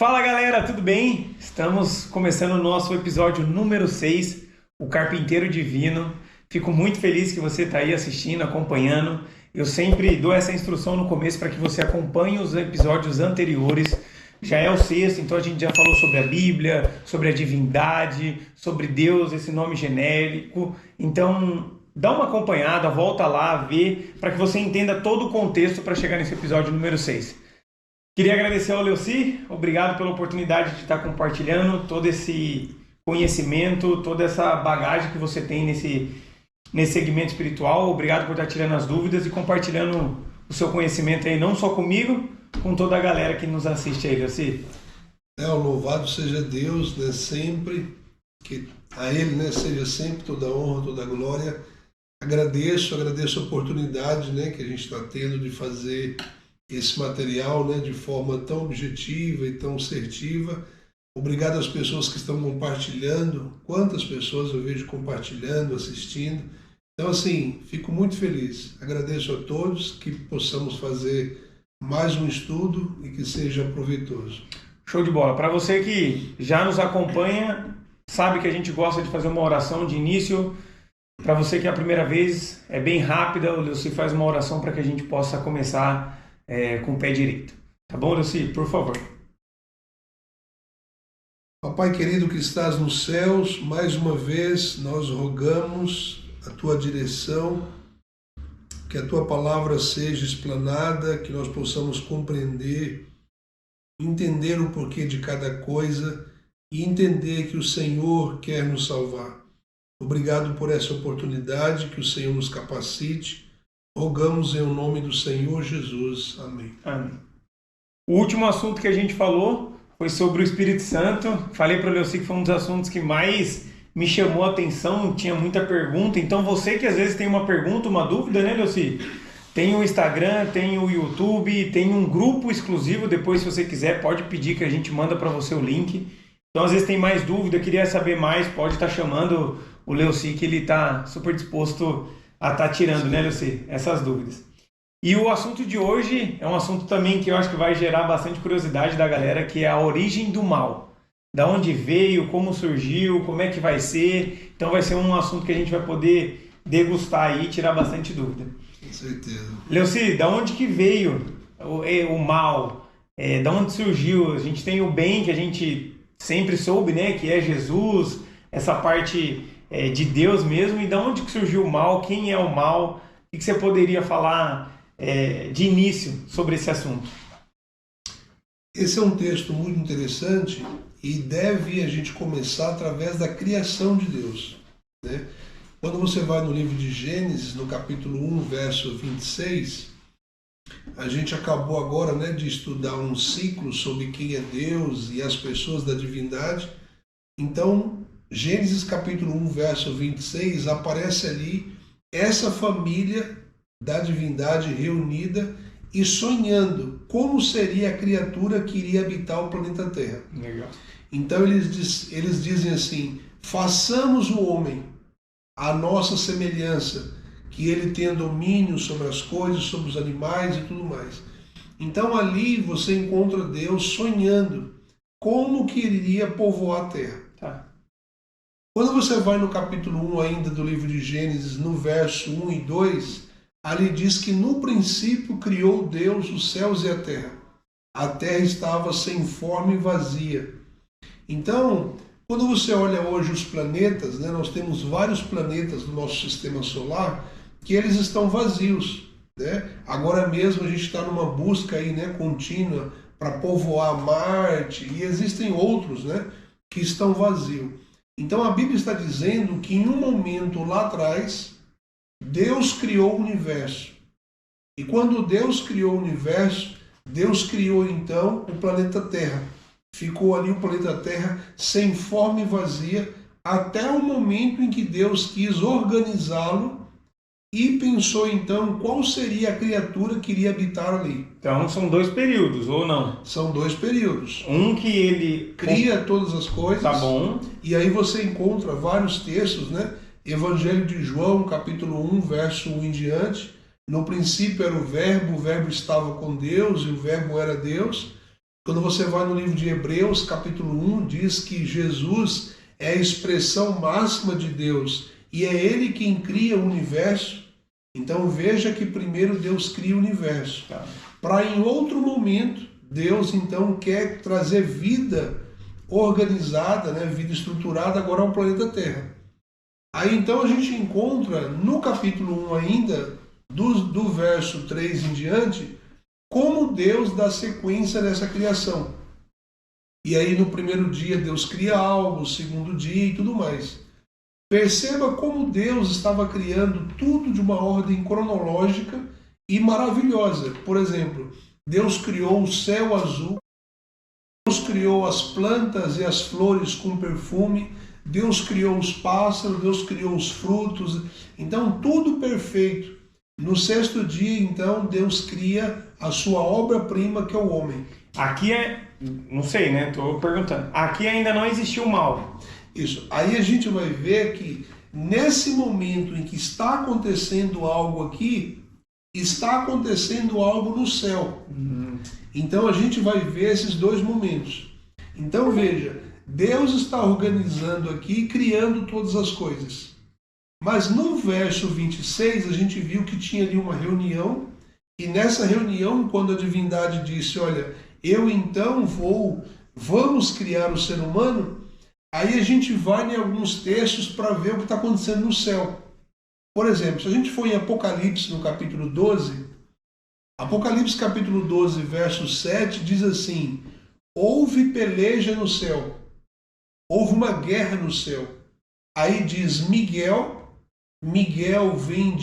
Fala galera, tudo bem? Estamos começando o nosso episódio número 6, o Carpinteiro Divino. Fico muito feliz que você está aí assistindo, acompanhando. Eu sempre dou essa instrução no começo para que você acompanhe os episódios anteriores. Já é o sexto, então a gente já falou sobre a Bíblia, sobre a divindade, sobre Deus, esse nome genérico. Então dá uma acompanhada, volta lá, vê, para que você entenda todo o contexto para chegar nesse episódio número 6. Queria agradecer ao Leuci, obrigado pela oportunidade de estar compartilhando todo esse conhecimento, toda essa bagagem que você tem nesse segmento espiritual. Obrigado por estar tirando as dúvidas e compartilhando o seu conhecimento aí, não só comigo, com toda a galera que nos assiste aí, Leuci. O louvado seja Deus, né, sempre, que a Ele, né, seja sempre toda a honra, toda a glória. Agradeço a oportunidade, né, que a gente está tendo de fazer esse material, né, de forma tão objetiva e tão assertiva. Obrigado às pessoas que estão compartilhando. Quantas pessoas eu vejo compartilhando, assistindo. Então, assim, fico muito feliz. Agradeço a todos, que possamos fazer mais um estudo e que seja proveitoso. Show de bola. Para você que já nos acompanha, sabe que a gente gosta de fazer uma oração de início. Para você que é a primeira vez, é bem rápida, o Leuci faz uma oração para que a gente possa começar com o pé direito. Tá bom, Leuci? Por favor. Papai querido que estás nos céus, mais uma vez nós rogamos a tua direção, que a tua palavra seja explanada, que nós possamos compreender, entender o porquê de cada coisa e entender que o Senhor quer nos salvar. Obrigado por essa oportunidade, que o Senhor nos capacite. Rogamos em nome do Senhor Jesus. Amém. Amém. O último assunto que a gente falou foi sobre o Espírito Santo. Falei para o Leuci que foi um dos assuntos que mais me chamou a atenção, tinha muita pergunta. Então você que às vezes tem uma pergunta, uma dúvida, né, Leuci? Tem o Instagram, tem o YouTube, tem um grupo exclusivo. Depois, se você quiser, pode pedir que a gente manda para você o link. Então, às vezes tem mais dúvida, queria saber mais, pode estar chamando o Leuci, que ele está super disposto a estar tirando, né, Leuci, essas dúvidas. E o assunto de hoje é um assunto também que eu acho que vai gerar bastante curiosidade da galera, que é a origem do mal. Da onde veio, como surgiu, como é que vai ser. Então vai ser um assunto que a gente vai poder degustar aí e tirar bastante dúvida. Com certeza. Leuci, da onde que veio o mal? Da onde surgiu? A gente tem o bem, que a gente sempre soube, né, que é Jesus, essa parte de Deus mesmo. E da onde que surgiu o mal? Quem é o mal? O que você poderia falar de início sobre esse assunto? Esse é um texto muito interessante e deve a gente começar através da criação de Deus, né? Quando você vai no livro de Gênesis, no capítulo 1, verso 26, a gente acabou agora, né, de estudar um ciclo sobre quem é Deus e as pessoas da divindade. Então, Gênesis capítulo 1, verso 26, aparece ali essa família da divindade reunida e sonhando como seria a criatura que iria habitar o planeta Terra. Legal. Então eles dizem assim: façamos o homem à nossa semelhança, que ele tenha domínio sobre as coisas, sobre os animais e tudo mais. Então ali você encontra Deus sonhando como que iria povoar a Terra. Tá. Quando você vai no capítulo 1 ainda do livro de Gênesis, no verso 1 e 2, ali diz que no princípio criou Deus os céus e a terra. A terra estava sem forma e vazia. Então, quando você olha hoje os planetas, né, nós temos vários planetas do nosso sistema solar que eles estão vazios, né? Agora mesmo a gente está numa busca aí, né, contínua para povoar Marte, e existem outros, né, que estão vazios. Então a Bíblia está dizendo que em um momento lá atrás, Deus criou o universo. E quando Deus criou o universo, Deus criou então o planeta Terra. Ficou ali o planeta Terra sem forma e vazia, até o momento em que Deus quis organizá-lo e pensou então qual seria a criatura que iria habitar ali. Então são dois períodos, ou não? São dois períodos. Um que ele cria todas as coisas. Tá bom. E aí você encontra vários textos, né? Evangelho de João, capítulo 1, verso 1 em diante. No princípio era o verbo estava com Deus e o verbo era Deus. Quando você vai no livro de Hebreus, capítulo 1, diz que Jesus é a expressão máxima de Deus e é Ele quem cria o universo. Então veja que primeiro Deus cria o universo. Para em outro momento, Deus então quer trazer vida organizada, né, vida estruturada agora ao planeta Terra. Aí então a gente encontra no capítulo 1 ainda, do verso 3 em diante, como Deus dá sequência nessa criação. E aí no primeiro dia Deus cria algo, no segundo dia e tudo mais. Perceba como Deus estava criando tudo de uma ordem cronológica e maravilhosa. Por exemplo, Deus criou o céu azul, Deus criou as plantas e as flores com perfume, Deus criou os pássaros, Deus criou os frutos, então tudo perfeito. No sexto dia, então, Deus cria a sua obra-prima, que é o homem. Aqui não sei, né? Estou perguntando. Aqui ainda não existiu o mal. Isso. Aí a gente vai ver que nesse momento em que está acontecendo algo aqui, está acontecendo algo no céu. Então a gente vai ver esses dois momentos. Então veja, Deus está organizando aqui, criando todas as coisas. Mas no verso 26 a gente viu que tinha ali uma reunião, e nessa reunião, quando a divindade disse, olha, eu então vamos criar o ser humano, aí a gente vai em alguns textos para ver o que está acontecendo no céu. Por exemplo, se a gente for em Apocalipse no capítulo 12, Apocalipse capítulo 12, verso 7, diz assim, houve peleja no céu, houve uma guerra no céu. Aí diz Miguel vem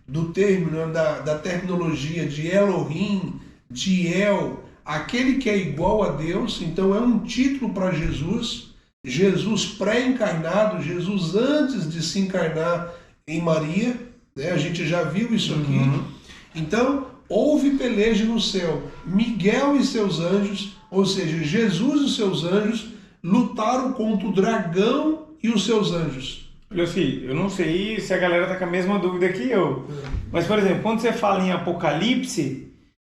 do termo, da terminologia de Elohim, de El, aquele que é igual a Deus, então é um título para Jesus, Jesus pré-encarnado, Jesus antes de se encarnar em Maria, né? A gente já viu isso aqui. Então, houve peleja no céu, Miguel e seus anjos, ou seja, Jesus e seus anjos, lutaram contra o dragão e os seus anjos. Leoci, eu não sei se a galera tá com a mesma dúvida que eu. Mas, por exemplo, quando você fala em Apocalipse,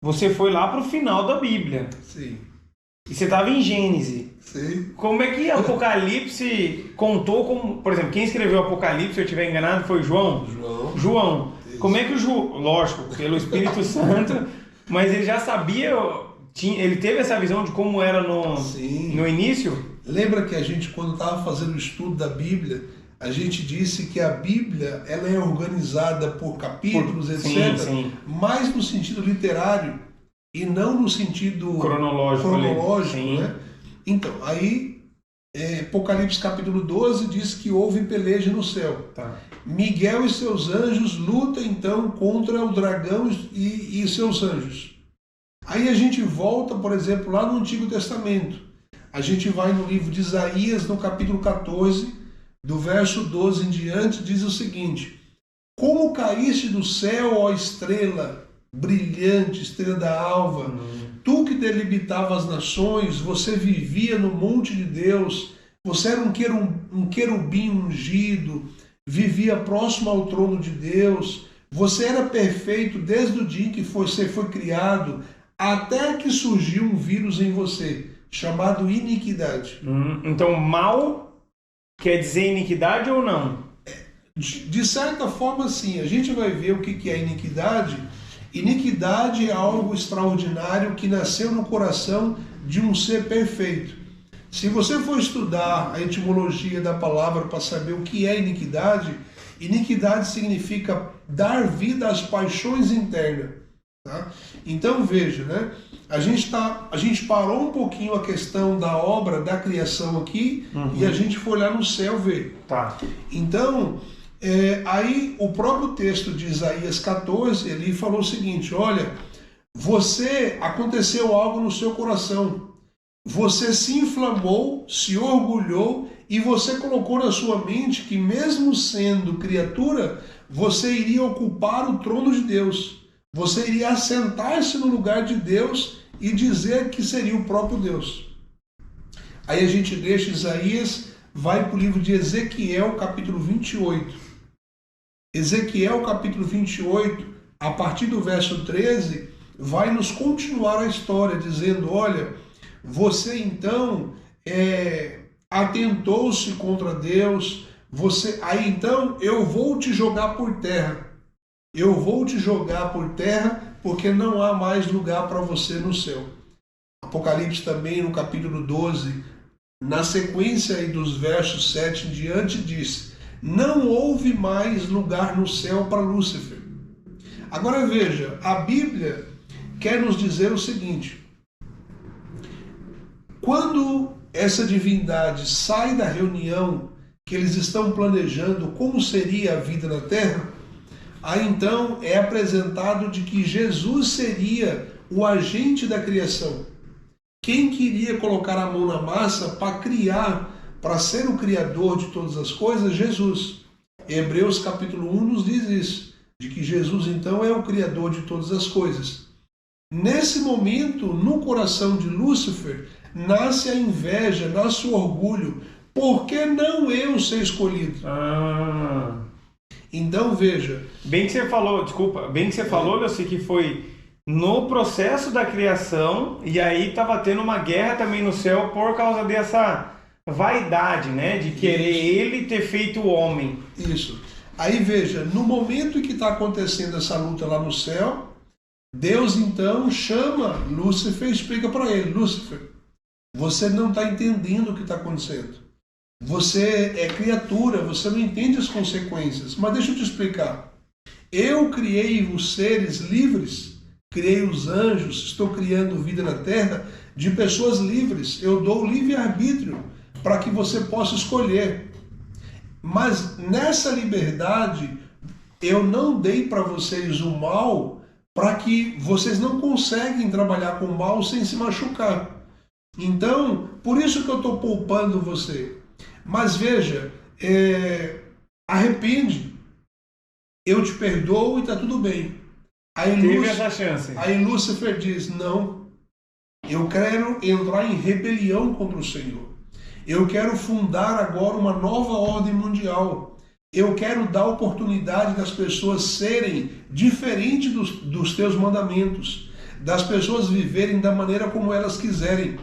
você foi lá pro final da Bíblia. Sim. E você estava em Gênesis. Sim. Como é que Apocalipse contou como... Por exemplo, quem escreveu Apocalipse, se eu estiver enganado, foi João? João. Isso. Como é que o João... Lógico, pelo Espírito Santo, mas ele já sabia... Ele teve essa visão de como era no início? Lembra que a gente, quando estava fazendo o estudo da Bíblia, a gente disse que a Bíblia ela é organizada por capítulos, etc., sim. mais no sentido literário e não no sentido cronológico, né? Então, aí Apocalipse capítulo 12 diz que houve peleja no céu. Tá. Miguel e seus anjos lutam então contra o dragão e seus anjos. Aí a gente volta, por exemplo, lá no Antigo Testamento. A gente vai no livro de Isaías, no capítulo 14, do verso 12 em diante, diz o seguinte: como caíste do céu, ó estrela brilhante, estrela da alva, tu que delimitava as nações, você vivia no monte de Deus, você era um querubim ungido, vivia próximo ao trono de Deus, você era perfeito desde o dia em que você foi criado, até que surgiu um vírus em você, chamado iniquidade. Então, mal quer dizer iniquidade ou não? De certa forma, sim. A gente vai ver o que é iniquidade. Iniquidade é algo extraordinário que nasceu no coração de um ser perfeito. Se você for estudar a etimologia da palavra para saber o que é iniquidade, iniquidade significa dar vida às paixões internas. Tá? Então veja, né? A gente parou um pouquinho a questão da obra, da criação aqui, e a gente foi lá no céu ver. Tá. Então, aí o próprio texto de Isaías 14, ele falou o seguinte: olha, aconteceu algo no seu coração, você se inflamou, se orgulhou, e você colocou na sua mente que mesmo sendo criatura, você iria ocupar o trono de Deus. Você iria assentar-se no lugar de Deus e dizer que seria o próprio Deus. Aí a gente deixa Isaías, vai para o livro de Ezequiel, capítulo 28. Ezequiel, capítulo 28, a partir do verso 13, vai nos continuar a história, dizendo: olha, você então atentou-se contra Deus, aí então eu vou te jogar por terra. Eu vou te jogar por terra porque não há mais lugar para você no céu. Apocalipse também, no capítulo 12, na sequência aí dos versos 7 em diante, diz: não houve mais lugar no céu para Lúcifer. Agora veja, a Bíblia quer nos dizer o seguinte: quando essa divindade sai da reunião que eles estão planejando como seria a vida na terra, aí então é apresentado de que Jesus seria o agente da criação. Quem queria colocar a mão na massa para criar, para ser o criador de todas as coisas? Jesus. Hebreus capítulo 1 nos diz isso, de que Jesus então é o criador de todas as coisas. Nesse momento, no coração de Lúcifer, nasce a inveja, nasce o orgulho. Por que não eu ser escolhido? Então veja. Bem que você falou, desculpa, bem que você falou, eu sei que foi no processo da criação, e aí estava tendo uma guerra também no céu por causa dessa vaidade, né? De querer ele ter feito o homem. Isso. Aí veja, no momento em que está acontecendo essa luta lá no céu, Deus então chama Lúcifer e explica para ele: Lúcifer, você não está entendendo o que está acontecendo. Você é criatura, você não entende as consequências. Mas deixa eu te explicar. Eu criei os seres livres, criei os anjos, estou criando vida na terra de pessoas livres. Eu dou livre-arbítrio para que você possa escolher. Mas nessa liberdade, eu não dei para vocês o mal para que vocês não conseguem trabalhar com o mal sem se machucar. Então, por isso que eu estou poupando você. Mas veja, arrepende, eu te perdoo e está tudo bem. Teve essa chance. Aí Lúcifer diz: não, eu quero entrar em rebelião contra o Senhor. Eu quero fundar agora uma nova ordem mundial. Eu quero dar oportunidade das pessoas serem diferentes dos teus mandamentos, das pessoas viverem da maneira como elas quiserem.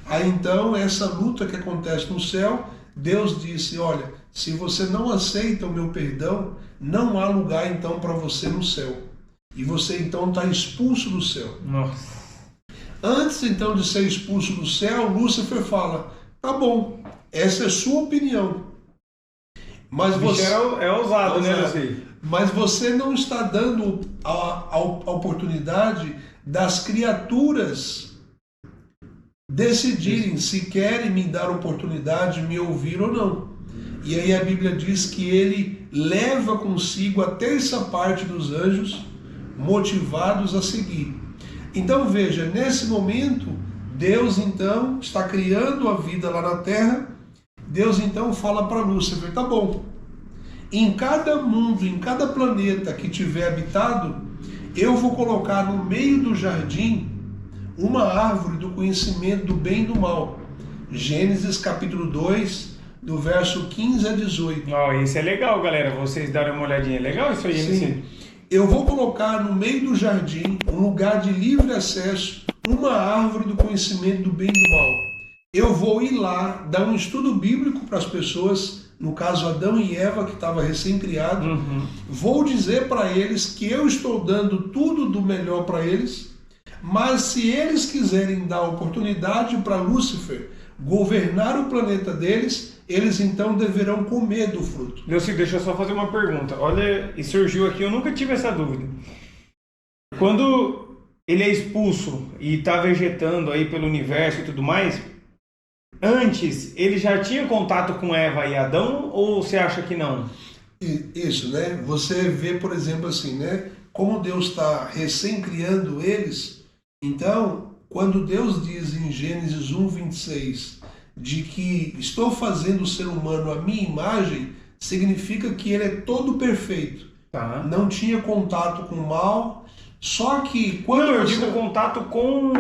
Aí então, essa luta que acontece no céu, Deus disse: olha, se você não aceita o meu perdão, não há lugar então para você no céu. E você então está expulso do céu. Nossa. Antes então de ser expulso do céu, Lúcifer fala: tá bom, essa é sua opinião. Mas você é ousado, né, Luci? Mas você não está dando a oportunidade das criaturas decidirem se querem me dar oportunidade de me ouvir ou não. E aí a Bíblia diz que ele leva consigo a terça parte dos anjos motivados a seguir. Então veja, nesse momento, Deus então está criando a vida lá na terra. Deus então fala para Lúcifer: tá bom, em cada mundo, em cada planeta que tiver habitado, eu vou colocar no meio do jardim uma árvore do conhecimento do bem e do mal. Gênesis capítulo 2, do verso 15 a 18. Isso é legal, galera, vocês darem uma olhadinha. É legal isso aí, Sim. Eu vou colocar no meio do jardim, um lugar de livre acesso, uma árvore do conhecimento do bem e do mal. Eu vou ir lá, dar um estudo bíblico para as pessoas, no caso Adão e Eva, que estava recém-criado. Vou dizer para eles que eu estou dando tudo do melhor para eles, mas se eles quiserem dar oportunidade para Lúcifer governar o planeta deles, eles então deverão comer do fruto. Deixa eu só fazer uma pergunta. Olha, e surgiu aqui, eu nunca tive essa dúvida. Quando ele é expulso e está vegetando aí pelo universo e tudo mais, antes ele já tinha contato com Eva e Adão, ou você acha que não? Isso, né? Você vê, por exemplo, assim, né? Como Deus está recém-criando eles. Então, quando Deus diz em Gênesis 1:26 de que estou fazendo o ser humano à minha imagem, significa que ele é todo perfeito. Tá. Não tinha contato com o mal. Só que quando eu digo contato com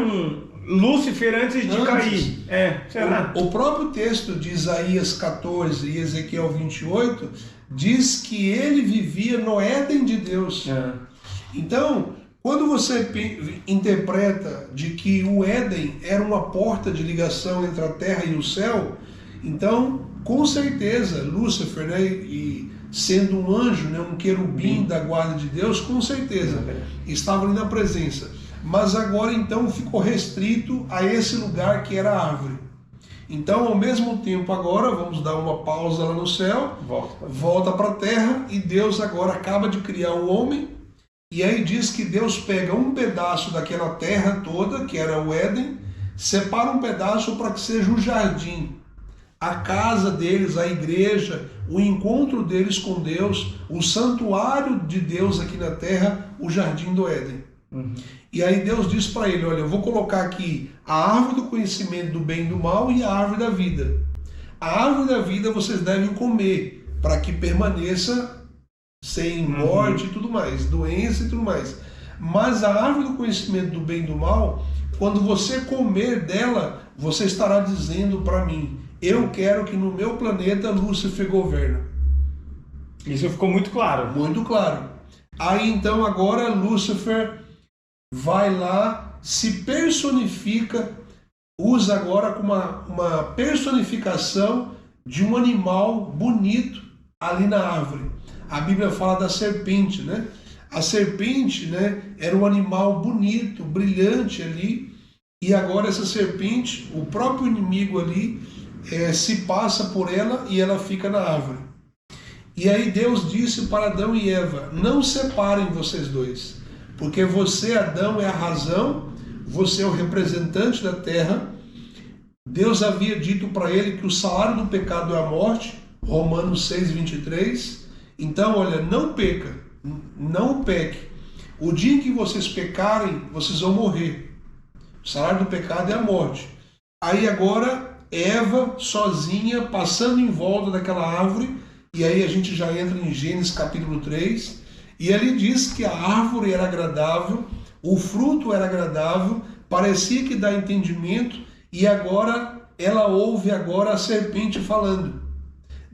Lúcifer antes de cair. Será? O próprio texto de Isaías 14 e Ezequiel 28 diz que ele vivia no Éden de Deus. Então, Quando você interpreta de que o Éden era uma porta de ligação entre a terra e o céu, então, com certeza, Lúcifer, né, e sendo um anjo, né, um querubim da guarda de Deus, com certeza, estava ali na presença. Mas agora, então, ficou restrito a esse lugar que era a árvore. Então, ao mesmo tempo, agora, vamos dar uma pausa lá no céu, volta para a terra, e Deus agora acaba de criar o homem, e aí diz que Deus pega um pedaço daquela terra toda, que era o Éden, separa um pedaço para que seja o jardim, a casa deles, a igreja, o encontro deles com Deus, o santuário de Deus aqui na terra, o jardim do Éden. E aí Deus diz para ele, olha, eu vou colocar aqui a árvore do conhecimento do bem e do mal e a árvore da vida. A árvore da vida vocês devem comer, para que permaneça sem morte e tudo mais, doença e tudo mais. Mas a árvore do conhecimento do bem e do mal, quando você comer dela, você estará dizendo para mim, eu quero que no meu planeta Lúcifer governe. Isso ficou muito claro. Muito claro. Aí então agora Lúcifer vai lá, se personifica, usa agora como uma personificação de um animal bonito ali na árvore. A Bíblia fala da serpente, né? A serpente, né, era um animal bonito, brilhante ali, e agora essa serpente, o próprio inimigo ali, se passa por ela e ela fica na árvore. E aí Deus disse para Adão e Eva, não separem vocês dois, porque você, Adão, é a razão, você é o representante da terra. Deus havia dito para ele que o salário do pecado é a morte, Romanos 6:23. Então, olha, não peque. O dia em que vocês pecarem, vocês vão morrer. O salário do pecado é a morte. Aí agora, Eva, sozinha, passando em volta daquela árvore, e aí a gente já entra em Gênesis capítulo 3, e ali diz que a árvore era agradável, o fruto era agradável, parecia que dá entendimento, e agora ela ouve agora a serpente falando.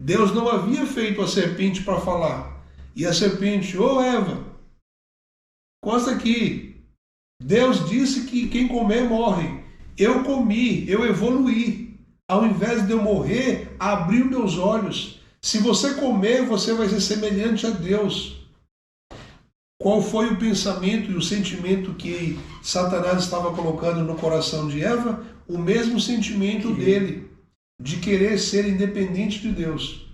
Deus não havia feito a serpente para falar. E a serpente, Eva, encosta aqui. Deus disse que quem comer morre. Eu comi, eu evoluí. Ao invés de eu morrer, abri os meus olhos. Se você comer, você vai ser semelhante a Deus. Qual foi o pensamento e o sentimento que Satanás estava colocando no coração de Eva? O mesmo sentimento dele, de querer ser independente de Deus.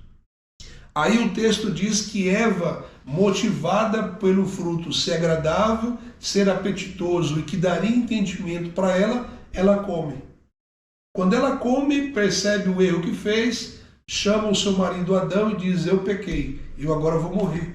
Aí o texto diz que Eva, motivada pelo fruto ser agradável, ser apetitoso e que daria entendimento para ela, ela come. Quando ela come, percebe o erro que fez, chama o seu marido Adão e diz, eu pequei, eu agora vou morrer.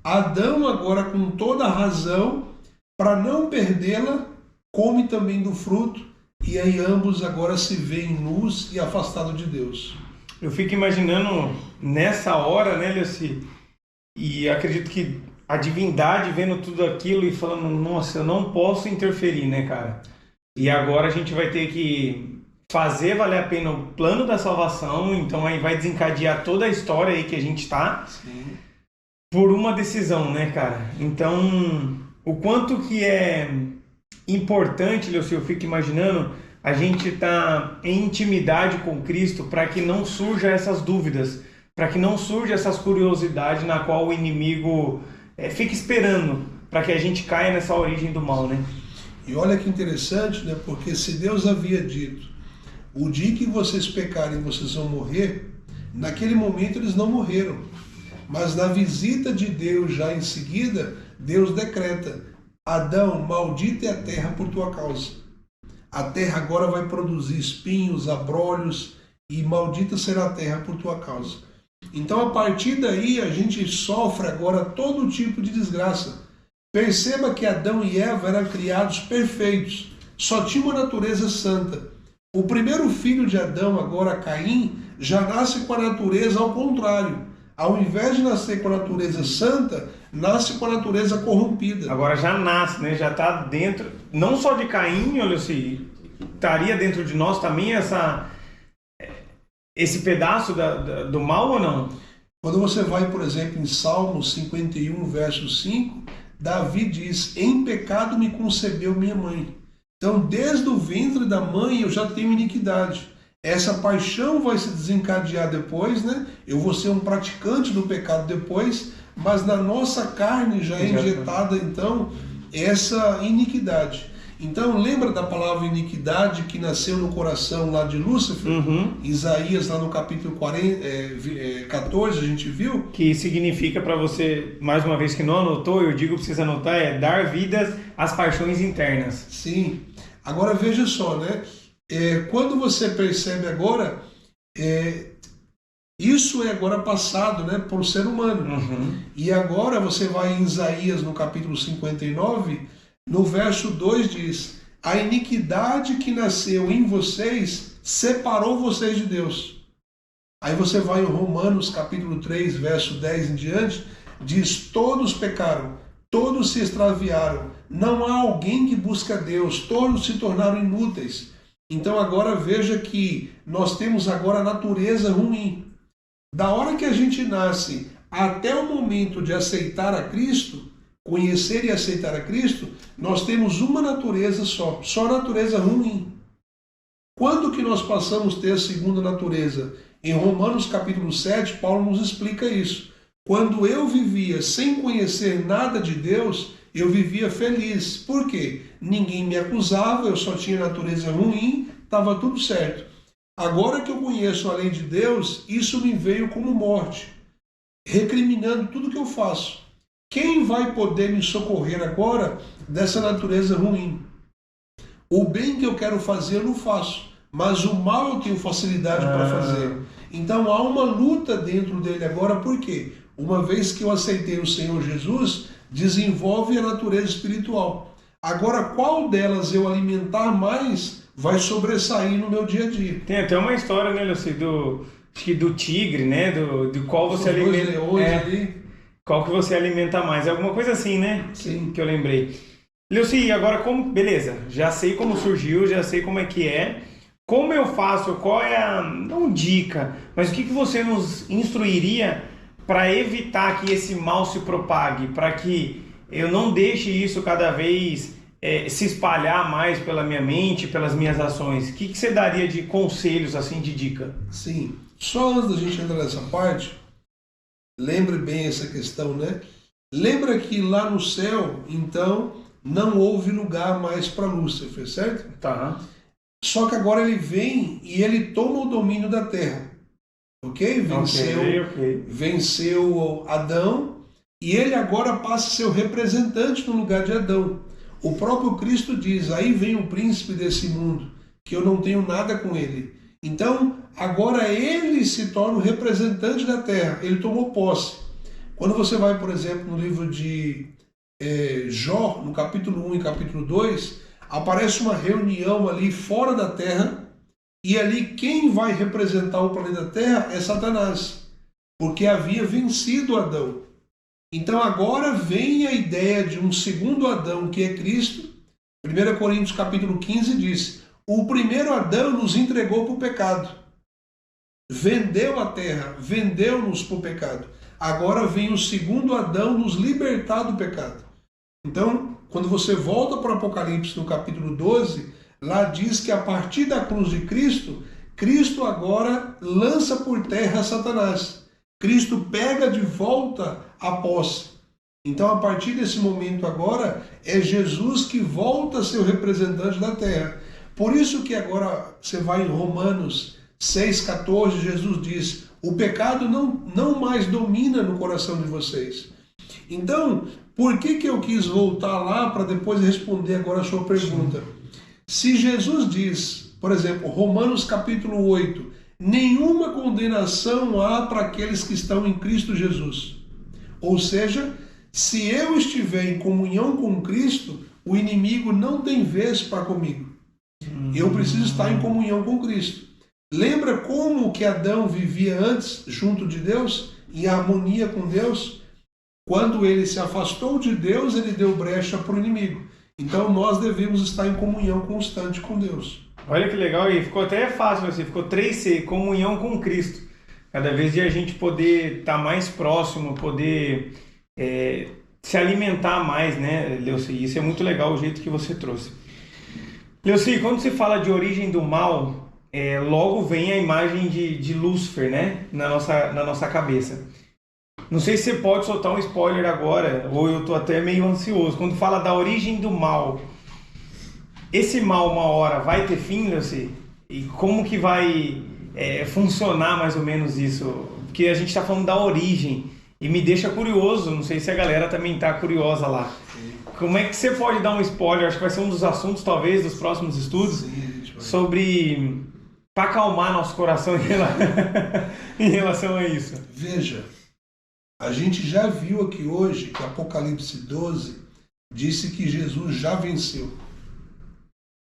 Adão agora, com toda a razão, para não perdê-la, come também do fruto, e aí ambos agora se veem nus e afastados de Deus. Eu fico imaginando nessa hora, né, Leuci? E acredito que a divindade vendo tudo aquilo e falando, nossa, eu não posso interferir, né, cara? E agora a gente vai ter que fazer valer a pena o plano da salvação, então aí vai desencadear toda a história aí que a gente tá. Sim. Por uma decisão, né, cara? Então, o quanto que é importante, Leuci, eu fico imaginando, a gente tá em intimidade com Cristo para que não surja essas dúvidas, para que não surja essas curiosidades na qual o inimigo fica esperando para que a gente caia nessa origem do mal, né? E olha que interessante, né? Porque se Deus havia dito, o dia que vocês pecarem vocês vão morrer, naquele momento eles não morreram. Mas na visita de Deus já em seguida, Deus decreta, Adão, maldita é a terra por tua causa. A terra agora vai produzir espinhos, abrolhos, e maldita será a terra por tua causa. Então a partir daí a gente sofre agora todo tipo de desgraça. Perceba que Adão e Eva eram criados perfeitos, só tinha uma natureza santa. O primeiro filho de Adão, agora Caim, já nasce com a natureza ao contrário. Ao invés de nascer com a natureza santa, nasce com a natureza corrompida. Agora já nasce, né? Já está dentro, não só de Caim, olha assim, estaria dentro de nós também esse pedaço do mal ou não? Quando você vai, por exemplo, em Salmos 51, verso 5, Davi diz: em pecado me concebeu minha mãe. Então, desde o ventre da mãe eu já tenho iniquidade. Essa paixão vai se desencadear depois, né? Eu vou ser um praticante do pecado depois, mas na nossa carne já é injetada, então, essa iniquidade. Então, lembra da palavra iniquidade que nasceu no coração lá de Lúcifer? Isaías, lá no capítulo 14, a gente viu? Que significa para você, mais uma vez que não anotou, eu digo, precisa anotar, é dar vida às paixões internas. Sim. Agora veja só, né? Quando você percebe agora, isso é agora passado, né, por ser humano. E agora você vai em Isaías, no capítulo 59, no verso 2 diz: a iniquidade que nasceu em vocês separou vocês de Deus. Aí você vai em Romanos, capítulo 3, verso 10 em diante, diz: todos pecaram, todos se extraviaram, não há alguém que busca Deus, todos se tornaram inúteis. Então agora veja que nós temos agora a natureza ruim. Da hora que a gente nasce até o momento de aceitar a Cristo, conhecer e aceitar a Cristo, nós temos uma natureza só natureza ruim. Quando que nós passamos a ter a segunda natureza? Em Romanos capítulo 7, Paulo nos explica isso. Quando eu vivia sem conhecer nada de Deus, eu vivia feliz. Por quê? Ninguém me acusava, eu só tinha natureza ruim, estava tudo certo. Agora que eu conheço a lei de Deus, isso me veio como morte, recriminando tudo que eu faço. Quem vai poder me socorrer agora dessa natureza ruim? O bem que eu quero fazer eu não faço, mas o mal eu tenho facilidade para fazer. Então há uma luta dentro dele agora, por quê? Uma vez que eu aceitei o Senhor Jesus, desenvolve a natureza espiritual. Agora, qual delas eu alimentar mais vai sobressair no meu dia a dia. Tem até uma história, né, Luci, acho que do tigre, né, do qual você alimenta. Qual que você alimenta mais? É alguma coisa assim, né? Sim. Que eu lembrei. Luci, agora como... Beleza, já sei como surgiu, já sei como é que é. Como eu faço? Qual é a... Não dica, mas o que você nos instruiria para evitar que esse mal se propague? Para que eu não deixe isso cada vez se espalhar mais pela minha mente, pelas minhas ações? O que você daria de conselhos, assim, de dica? Sim. Só antes da gente entrar nessa parte, lembre bem essa questão, né? Lembra que lá no céu, então, não houve lugar mais para Lúcifer, certo? Tá. Só que agora ele vem e ele toma o domínio da terra. Ok? Venceu Adão e ele agora passa a ser o representante no lugar de Adão. O próprio Cristo diz: aí vem o príncipe desse mundo, que eu não tenho nada com ele. Então, agora ele se torna o representante da terra, ele tomou posse. Quando você vai, por exemplo, no livro de Jó, no capítulo 1 e capítulo 2, aparece uma reunião ali fora da terra, e ali quem vai representar o planeta Terra é Satanás, porque havia vencido Adão. Então agora vem a ideia de um segundo Adão, que é Cristo. 1 Coríntios capítulo 15 diz: o primeiro Adão nos entregou para o pecado, vendeu a terra, vendeu-nos para o pecado. Agora vem o segundo Adão nos libertar do pecado. Então, quando você volta para o Apocalipse no capítulo 12, lá diz que a partir da cruz de Cristo, Cristo agora lança por terra Satanás. Cristo pega de volta a posse. Então, a partir desse momento agora, é Jesus que volta a ser o representante da terra. Por isso que agora você vai em Romanos 6,14, Jesus diz: o pecado não mais domina no coração de vocês. Então, por que eu quis voltar lá para depois responder agora a sua pergunta? Se Jesus diz, por exemplo, Romanos capítulo 8, nenhuma condenação há para aqueles que estão em Cristo Jesus. Ou seja, se eu estiver em comunhão com Cristo, o inimigo não tem vez para comigo. Eu preciso estar em comunhão com Cristo. Lembra como que Adão vivia antes junto de Deus, em harmonia com Deus? Quando ele se afastou de Deus, ele deu brecha para o inimigo. Então nós devemos estar em comunhão constante com Deus. Olha que legal, e ficou até fácil, assim, ficou 3C, comunhão com Cristo. Cada vez de a gente poder estar mais próximo, poder se alimentar mais, né, Leuci? Isso é muito legal o jeito que você trouxe. Leuci, quando se fala de origem do mal, logo vem a imagem de Lúcifer, né, na nossa cabeça. Não sei se você pode soltar um spoiler agora, ou eu tô até meio ansioso. Quando fala da origem do mal, esse mal uma hora vai ter fim, Leuci? E como que vai funcionar mais ou menos isso? Porque a gente está falando da origem e me deixa curioso, não sei se a galera também está curiosa lá. Como é que você pode dar um spoiler? Acho que vai ser um dos assuntos, talvez, dos próximos estudos, sobre... para acalmar nosso coração em relação a isso. Veja, a gente já viu aqui hoje que Apocalipse 12 disse que Jesus já venceu.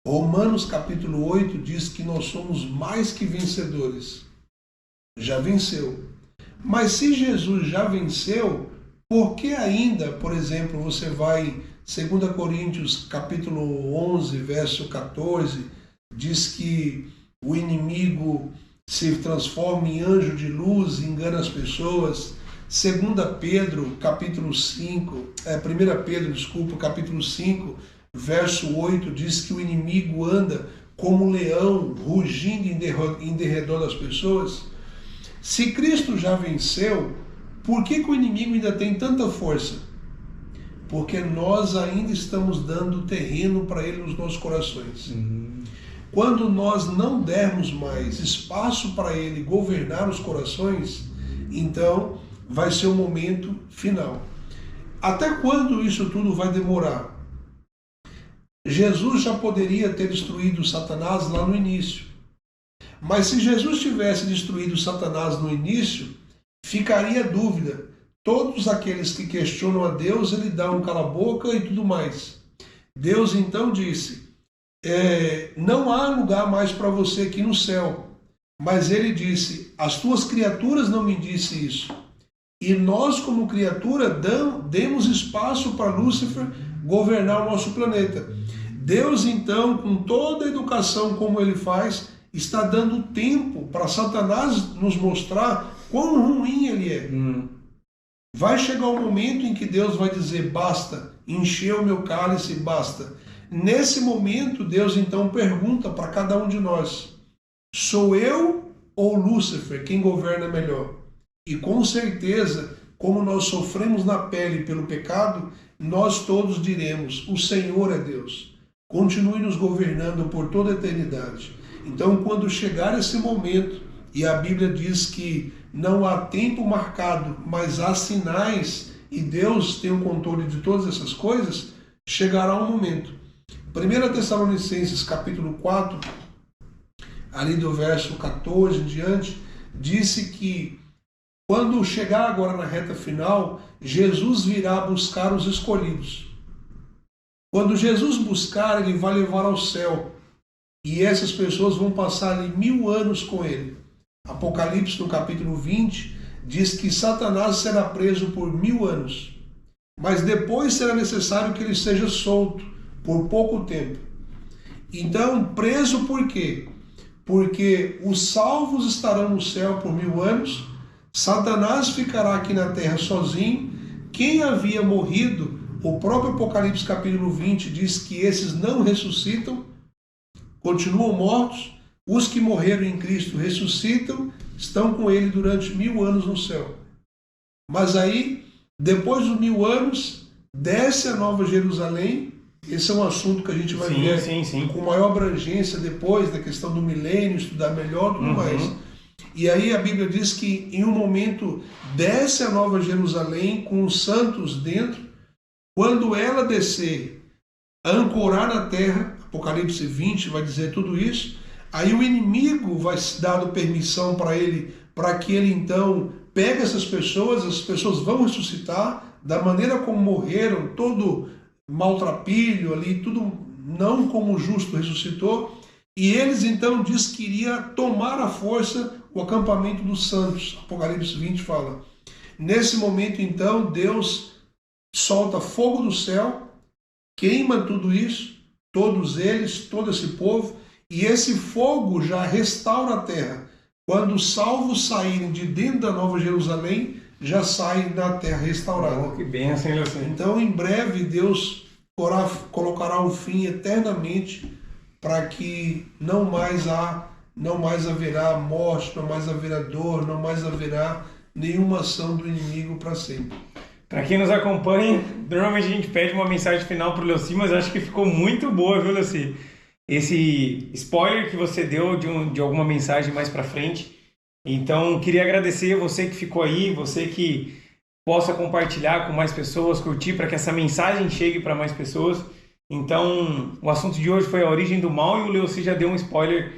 Romanos capítulo 8 diz que nós somos mais que vencedores. Já venceu. Mas se Jesus já venceu, por que ainda, por exemplo, você vai em 2 Coríntios capítulo 11, verso 14, diz que o inimigo se transforma em anjo de luz e engana as pessoas. 2 Pedro, capítulo 5, 1 Pedro, desculpa, capítulo 5, verso 8, diz que o inimigo anda como um leão, rugindo em derredor das pessoas. Se Cristo já venceu, por que o inimigo ainda tem tanta força? Porque nós ainda estamos dando terreno para ele nos nossos corações. Quando nós não dermos mais espaço para ele governar os corações, então vai ser o momento final. Até quando isso tudo vai demorar? Jesus já poderia ter destruído Satanás lá no início. Mas se Jesus tivesse destruído Satanás no início, ficaria a dúvida. Todos aqueles que questionam a Deus, ele dá um cala-boca e tudo mais. Deus então disse, não há lugar mais para você aqui no céu. Mas ele disse, as tuas criaturas não me disse isso. E nós, como criatura, demos espaço para Lúcifer governar o nosso planeta. Deus, então, com toda a educação como ele faz, está dando tempo para Satanás nos mostrar quão ruim ele é. Vai chegar um momento em que Deus vai dizer, basta, encheu o meu cálice, basta. Nesse momento, Deus então pergunta para cada um de nós, sou eu ou Lúcifer quem governa melhor? E com certeza, como nós sofremos na pele pelo pecado, nós todos diremos, o Senhor é Deus. Continue nos governando por toda a eternidade. Então, quando chegar esse momento, e a Bíblia diz que não há tempo marcado, mas há sinais, e Deus tem o controle de todas essas coisas, chegará um momento. 1 Tessalonicenses capítulo 4, ali do verso 14 em diante, disse que quando chegar agora na reta final, Jesus virá buscar os escolhidos. Quando Jesus buscar, ele vai levar ao céu. E essas pessoas vão passar ali 1000 anos com ele. Apocalipse, no capítulo 20, diz que Satanás será preso por 1000 anos. Mas depois será necessário que ele seja solto por pouco tempo. Então, preso por quê? Porque os salvos estarão no céu por 1000 anos, Satanás ficará aqui na terra sozinho. Quem havia morrido, o próprio Apocalipse capítulo 20 diz que esses não ressuscitam, continuam mortos. Os que morreram em Cristo ressuscitam, estão com ele durante 1000 anos no céu. Mas aí, depois dos 1000 anos, desce a Nova Jerusalém. Esse é um assunto que a gente vai ver com maior abrangência depois, da questão do milênio, estudar melhor, tudo mais. E aí a Bíblia diz que em um momento desce a Nova Jerusalém com os santos dentro. Quando ela descer, ancorar na terra, Apocalipse 20 vai dizer tudo isso, aí o inimigo vai dar permissão para ele, para que ele então pegue essas pessoas, as pessoas vão ressuscitar, da maneira como morreram, todo maltrapilho ali, tudo não como o justo ressuscitou, e eles então diz que iria tomar à força o acampamento dos santos. Apocalipse 20 fala. Nesse momento então Deus solta fogo do céu, queima tudo isso, todos eles, todo esse povo, e esse fogo já restaura a terra. Quando os salvos saírem de dentro da Nova Jerusalém, já sai da terra restaurada. Que bênção, hein, Leocínio? Então, em breve, Deus colocará um fim eternamente para que não mais haverá morte, não mais haverá dor, não mais haverá nenhuma ação do inimigo para sempre. Para quem nos acompanha, normalmente a gente pede uma mensagem final para o Leoci, mas acho que ficou muito boa, viu, Leoci? Esse spoiler que você deu de alguma mensagem mais para frente. Então, queria agradecer você que ficou aí, você que possa compartilhar com mais pessoas, curtir para que essa mensagem chegue para mais pessoas. Então, o assunto de hoje foi a origem do mal e o Leoci já deu um spoiler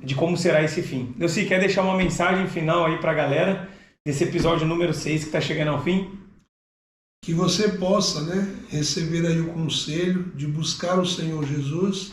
de como será esse fim. Leoci, quer deixar uma mensagem final aí para a galera desse episódio número 6 que está chegando ao fim? Que você possa, receber aí o conselho de buscar o Senhor Jesus,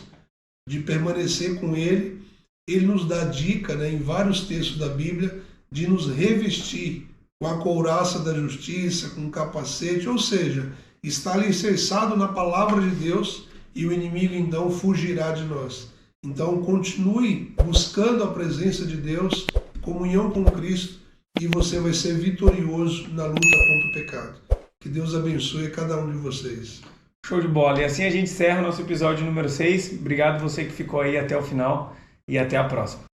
de permanecer com Ele. Ele nos dá dica, em vários textos da Bíblia, de nos revestir com a couraça da justiça, com o capacete, ou seja, está alicerçado na palavra de Deus e o inimigo então fugirá de nós. Então continue buscando a presença de Deus, comunhão com Cristo, e você vai ser vitorioso na luta contra o pecado. Que Deus abençoe cada um de vocês. Show de bola. E assim a gente encerra nosso episódio número 6. Obrigado você que ficou aí até o final e até a próxima.